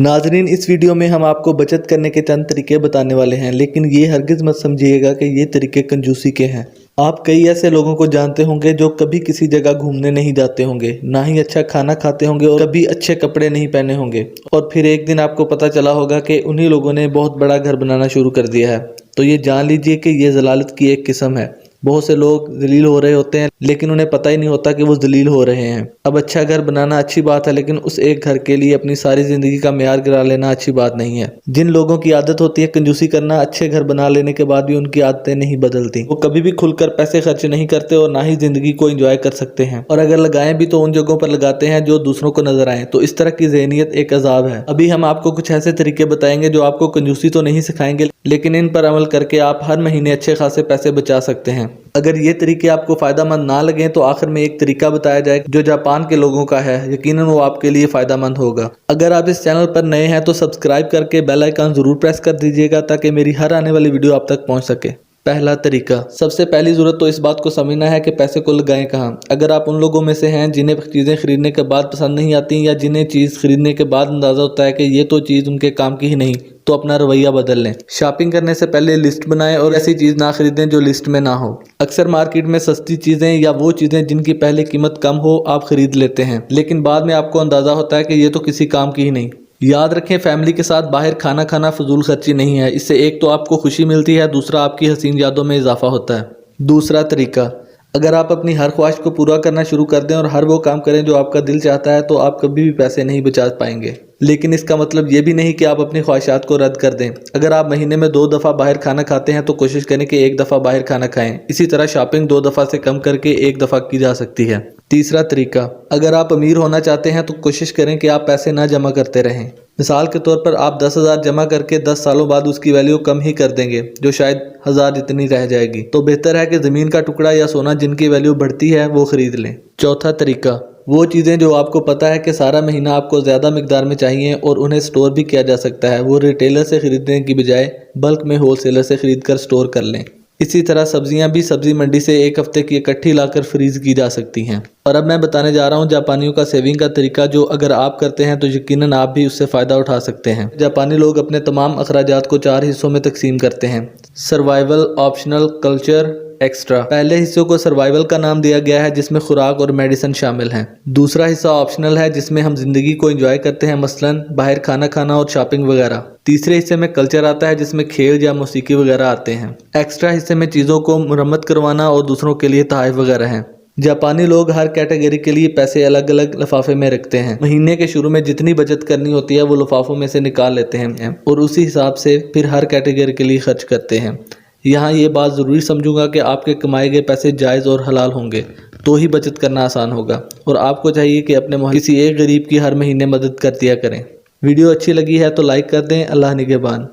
नाजरीन, इस वीडियो में हम आपको बचत करने के चंद तरीके बताने वाले हैं, लेकिन ये हरगिज़ मत समझिएगा कि ये तरीके कंजूसी के हैं। आप कई ऐसे लोगों को जानते होंगे जो कभी किसी जगह घूमने नहीं जाते होंगे, ना ही अच्छा खाना खाते होंगे और कभी अच्छे कपड़े नहीं पहने होंगे, और फिर एक दिन आपको पता चला होगा कि उन्हीं लोगों ने बहुत बड़ा घर बनाना शुरू कर दिया है। तो ये जान लीजिए कि ये ज़लालत की एक किस्म है। बहुत से लोग जलील हो रहे होते हैं, लेकिन उन्हें पता ही नहीं होता कि वो जलील हो रहे हैं। अब अच्छा घर बनाना अच्छी बात है, लेकिन उस एक घर के लिए अपनी सारी ज़िंदगी का मेयार गिरा लेना अच्छी बात नहीं है। जिन लोगों की आदत होती है कंजूसी करना, अच्छे घर बना लेने के बाद भी उनकी आदतें नहीं बदलती। वो कभी भी खुलकर पैसे खर्च नहीं करते और ना ही ज़िंदगी को एंजॉय कर सकते हैं, और अगर लगाएं भी तो उन जगहों पर लगाते हैं जो दूसरों को नजर आए। तो इस तरह की ज़हनियत एक अजाब है। अभी हम आपको कुछ ऐसे तरीके बताएंगे जो आपको कंजूसी तो नहीं सिखाएंगे, लेकिन इन पर अमल करके आप हर महीने अच्छे खासे पैसे बचा सकते हैं। अगर ये तरीके आपको फ़ायदेमंद ना लगें तो आखिर में एक तरीका बताया जाए जो जापान के लोगों का है। यकीनन वो आपके लिए फ़ायदेमंद होगा। अगर आप इस चैनल पर नए हैं तो सब्सक्राइब करके बेल आइकन ज़रूर प्रेस कर दीजिएगा ताकि मेरी हर आने वाली वीडियो आप तक पहुंच सके। पहला तरीका, सबसे पहली ज़रूरत तो इस बात को समझना है कि पैसे को लगाएं कहाँ। अगर आप उन लोगों में से हैं जिन्हें चीज़ें खरीदने के बाद पसंद नहीं आती, या जिन्हें चीज़ खरीदने के बाद अंदाज़ा होता है कि ये तो चीज़ उनके काम की ही नहीं, तो अपना रवैया बदल लें। शॉपिंग करने से पहले लिस्ट बनाएं और ऐसी चीज़ ना खरीदें जो लिस्ट में ना हो। अक्सर मार्केट में सस्ती चीज़ें या वो चीज़ें जिनकी पहले कीमत कम हो आप खरीद लेते हैं, लेकिन बाद में आपको अंदाज़ा होता है कि ये तो किसी काम की ही नहीं। याद रखें, फैमिली के साथ बाहर खाना खाना फजूल खर्ची नहीं है। इससे एक तो आपको खुशी मिलती है, दूसरा आपकी हसीन यादों में इजाफा होता है। दूसरा तरीका, अगर आप अपनी हर ख्वाहिश को पूरा करना शुरू कर दें और हर वो काम करें जो आपका दिल चाहता है, तो आप कभी भी पैसे नहीं बचा पाएंगे। लेकिन इसका मतलब ये भी नहीं कि आप अपनी ख्वाहिशात को रद्द कर दें। अगर आप महीने में 2 दफ़ा बाहर खाना खाते हैं तो कोशिश करें कि 1 दफ़ा बाहर खाना खाएं। इसी तरह शॉपिंग 2 दफ़ा से कम करके 1 दफ़ा की जा सकती है। तीसरा तरीका, अगर आप अमीर होना चाहते हैं तो कोशिश करें कि आप पैसे ना जमा करते रहें। मिसाल के तौर पर आप 10,000 जमा करके 10 सालों बाद उसकी वैल्यू कम ही कर देंगे, जो शायद 1000 जितनी रह जाएगी। तो बेहतर है कि ज़मीन का टुकड़ा या सोना जिनकी वैल्यू बढ़ती है वो खरीद लें। चौथा तरीका, वो चीज़ें जो आपको पता है कि सारा महीना आपको ज़्यादा मिकदार में चाहिए और उन्हें स्टोर भी किया जा सकता है, वो रिटेलर से ख़रीदने की बजाय बल्क में होलसेलर से ख़रीद कर स्टोर कर लें। इसी तरह सब्जियां भी सब्जी मंडी से 1 हफ्ते की इकट्ठी लाकर फ्रीज की जा सकती हैं। और अब मैं बताने जा रहा हूं जापानियों का सेविंग का तरीका, जो अगर आप करते हैं तो यकीनन आप भी उससे फ़ायदा उठा सकते हैं। जापानी लोग अपने तमाम अखराजात को 4 हिस्सों में तकसीम करते हैं: सर्वाइवल, ऑप्शनल, कल्चर, एक्स्ट्रा। पहले हिस्से को सर्वाइवल का नाम दिया गया है, जिसमें खुराक और मेडिसिन शामिल हैं। दूसरा हिस्सा ऑप्शनल है, जिसमें हम जिंदगी को एंजॉय करते हैं, मसलन बाहर खाना खाना और शॉपिंग वगैरह। तीसरे हिस्से में कल्चर आता है, जिसमें खेल या मौसीकी वगैरह आते हैं। एक्स्ट्रा हिस्से में चीज़ों को मुरम्मत करवाना और दूसरों के लिए तोहफे वगैरह हैं। जापानी लोग हर कैटेगरी के लिए पैसे अलग अलग लिफाफे में रखते हैं। महीने के शुरू में जितनी बचत करनी होती है वो लिफाफों में से निकाल लेते हैं और उसी हिसाब से फिर हर कैटेगरी के लिए खर्च करते हैं। यहाँ ये बात ज़रूरी समझूंगा कि आपके कमाए गए पैसे जायज़ और हलाल होंगे, तो ही बचत करना आसान होगा। और आपको चाहिए कि अपने किसी एक गरीब की हर महीने मदद कर दिया करें। वीडियो अच्छी लगी है तो लाइक कर दें। अल्लाह निगहबान।